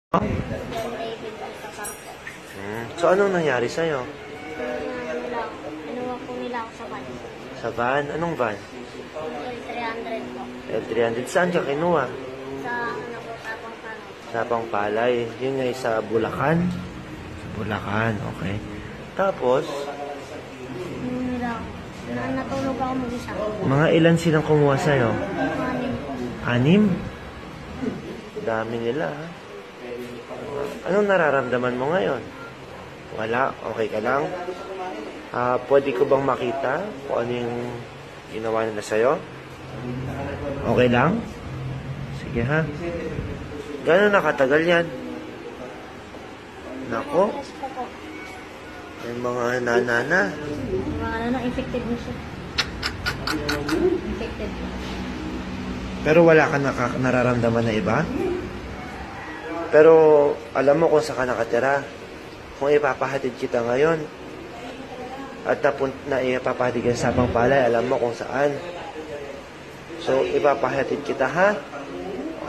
David sa Carpo. So, anong nangyari sa'yo? Inuwa po nila ako sa van. Sa van? Anong van? L300 po. L300. Saan ka kinuha? Sa Tapang Pano. Sa Palay. Yun nga sa Bulacan? Sa Bulacan, okay. Tapos, Nila ako. Natulog ako mag-isa. mga ilan silang kumuha sa'yo? Anim po. 6? Dami nila, ha? Anong nararamdaman mo ngayon? Wala? Okay ka lang? Pwede ko bang makita kung ano yung ginawa nila sa'yo? Okay lang? Sige, ha? Gano'n nakatagal yan? Nako, Yes po po. may mga nanana. Mga infected na siya. Infected. Pero wala ka nararamdaman na iba? Pero alam mo kung saan ka nakatira. Kung ipapahatid kita ngayon at ipapahatid ka sa Sapang Palay, alam mo kung saan. So, ipapahatid kita, ha?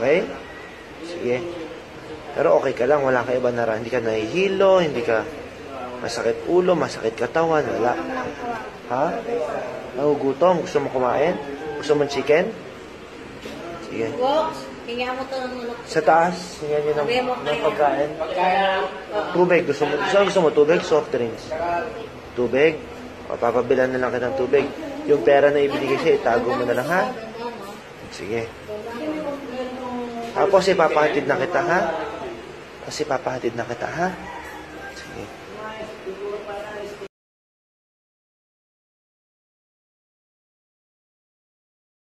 Okay? Sige. Pero okay ka lang, wala ka iba hindi ka nahihilo, hindi ka masakit ulo, masakit katawan, wala. Ha? Nagugutom? Gusto mo kumain? Gusto mo chicken? Sige. Kaya mo ito ng manok. Sa taas, yan yun ng pagkain. Tubig. Gusto mo tubig? Soft drinks. Tubig? O, papabilan na lang kita ng tubig. Yung pera na ibinigay siya, itago mo na lang, ha? Sige. Tapos ipapahatid na kita, ha?